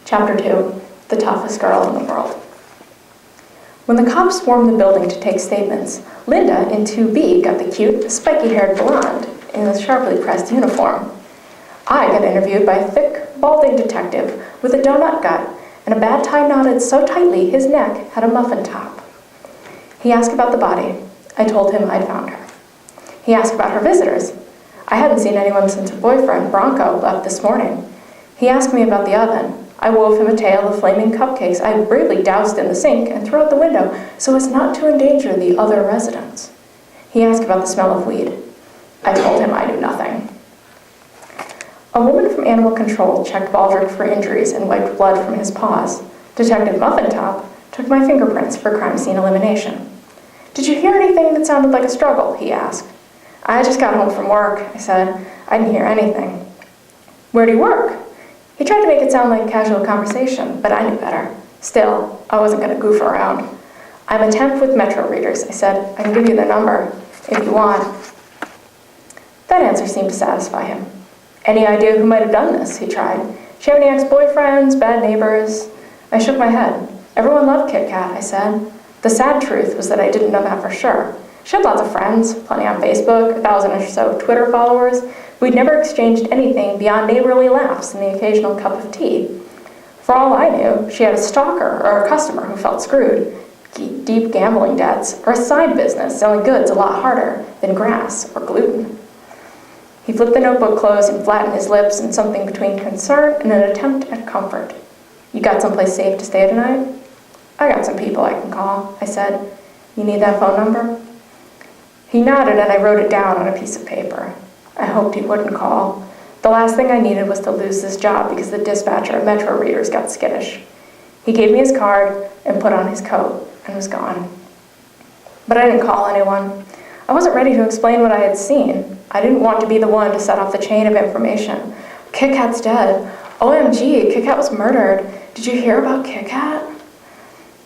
Chapter 2, The Toughest Girl in the World. When the cops swarmed the building to take statements, Linda in 2B got the cute, spiky-haired blonde in a sharply pressed uniform. I got interviewed by a thick, balding detective with a donut gut and a bad tie knotted so tightly his neck had a muffin top. He asked about the body. I told him I'd found her. He asked about her visitors. I hadn't seen anyone since her boyfriend, Bronco, left this morning. He asked me about the oven. I wove him a tale of flaming cupcakes I bravely doused in the sink and threw out the window so as not to endanger the other residents. He asked about the smell of weed. I told him I knew nothing. A woman from Animal Control checked Baldrick for injuries and wiped blood from his paws. Detective Muffin Top took my fingerprints for crime scene elimination. Did you hear anything that sounded like a struggle? He asked. I just got home from work, I said. I didn't hear anything. Where do you work? He tried to make it sound like casual conversation, but I knew better. Still, I wasn't going to goof around. I'm a temp with Metro Readers, I said. I can give you their number, if you want. That answer seemed to satisfy him. Any idea who might have done this? He tried. Do you have any ex-boyfriends, bad neighbors? I shook my head. Everyone loved Kit Kat, I said. The sad truth was that I didn't know that for sure. She had lots of friends, plenty on Facebook, 1,000 or so Twitter followers. We'd never exchanged anything beyond neighborly laughs and the occasional cup of tea. For all I knew, she had a stalker or a customer who felt screwed, deep gambling debts, or a side business selling goods a lot harder than grass or gluten. He flipped the notebook closed and flattened his lips in something between concern and an attempt at comfort. You got someplace safe to stay tonight? I got some people I can call, I said. You need that phone number? He nodded and I wrote it down on a piece of paper. I hoped he wouldn't call. The last thing I needed was to lose this job because the dispatcher at Metro Readers got skittish. He gave me his card and put on his coat and was gone. But I didn't call anyone. I wasn't ready to explain what I had seen. I didn't want to be the one to set off the chain of information. Kit Kat's dead. OMG, Kit Kat was murdered. Did you hear about Kit Kat?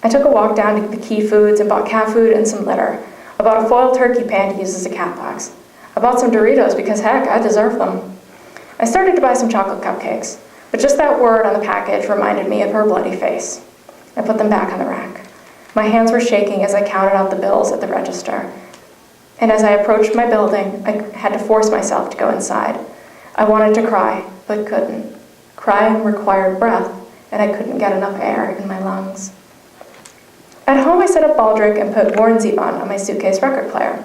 I took a walk down to the Key Foods and bought cat food and some litter. I bought a foiled turkey pan to use as a cat box. I bought some Doritos because, heck, I deserve them. I started to buy some chocolate cupcakes, but just that word on the package reminded me of her bloody face. I put them back on the rack. My hands were shaking as I counted out the bills at the register. And as I approached my building, I had to force myself to go inside. I wanted to cry, but couldn't. Crying required breath, and I couldn't get enough air in my lungs. At home, I set up Baldrick and put Warren Zevon on my suitcase record player.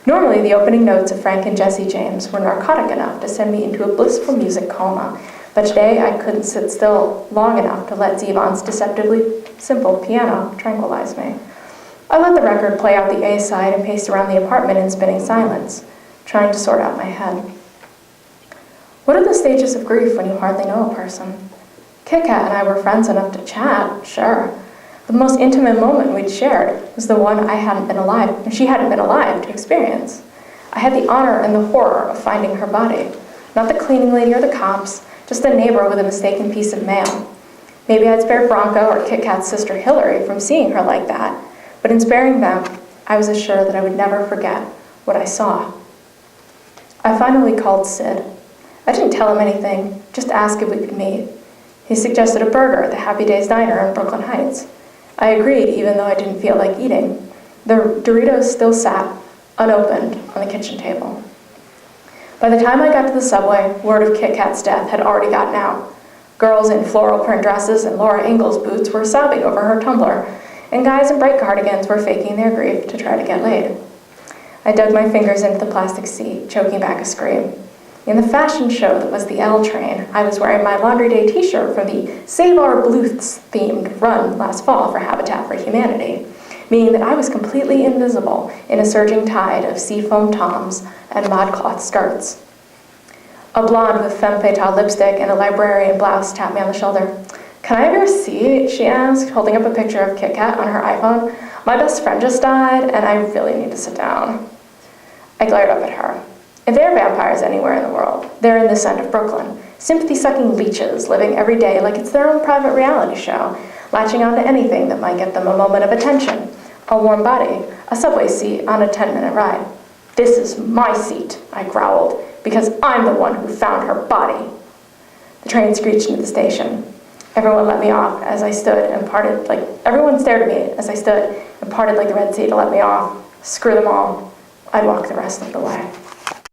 Normally, the opening notes of Frank and Jesse James were narcotic enough to send me into a blissful music coma, but today I couldn't sit still long enough to let Zevon's deceptively simple piano tranquilize me. I let the record play out the A side and paced around the apartment in spinning silence, trying to sort out my head. What are the stages of grief when you hardly know a person? Kit Kat and I were friends enough to chat, sure. The most intimate moment we'd shared was the one she hadn't been alive to experience. I had the honor and the horror of finding her body. Not the cleaning lady or the cops, just a neighbor with a mistaken piece of mail. Maybe I'd spare Bronco or Kit Kat's sister Hillary from seeing her like that, but in sparing them, I was assured that I would never forget what I saw. I finally called Sid. I didn't tell him anything, just asked if we could meet. He suggested a burger at the Happy Days Diner in Brooklyn Heights. I agreed, even though I didn't feel like eating. The Doritos still sat, unopened, on the kitchen table. By the time I got to the subway, word of Kit Kat's death had already gotten out. Girls in floral print dresses and Laura Ingalls boots were sobbing over her tumbler, and guys in bright cardigans were faking their grief to try to get laid. I dug my fingers into the plastic seat, choking back a scream. In the fashion show that was the L Train, I was wearing my Laundry Day t-shirt from the Save Our Bluths-themed run last fall for Habitat for Humanity, meaning that I was completely invisible in a surging tide of seafoam toms and modcloth skirts. A blonde with femme fatale lipstick and a librarian blouse tapped me on the shoulder. "Can I have your seat?" she asked, holding up a picture of Kit Kat on her iPhone. "My best friend just died, and I really need to sit down." I glared up at her. If there are vampires anywhere in the world, they're in this end of Brooklyn, sympathy-sucking leeches living every day like it's their own private reality show, latching onto anything that might get them a moment of attention, a warm body, a subway seat on a 10-minute ride. "This is my seat," I growled, "because I'm the one who found her body." The train screeched into the station. Everyone let me off as I stood and parted, like, everyone stared at me as I stood and parted like the Red Sea to let me off. Screw them all. I'd walk the rest of the way.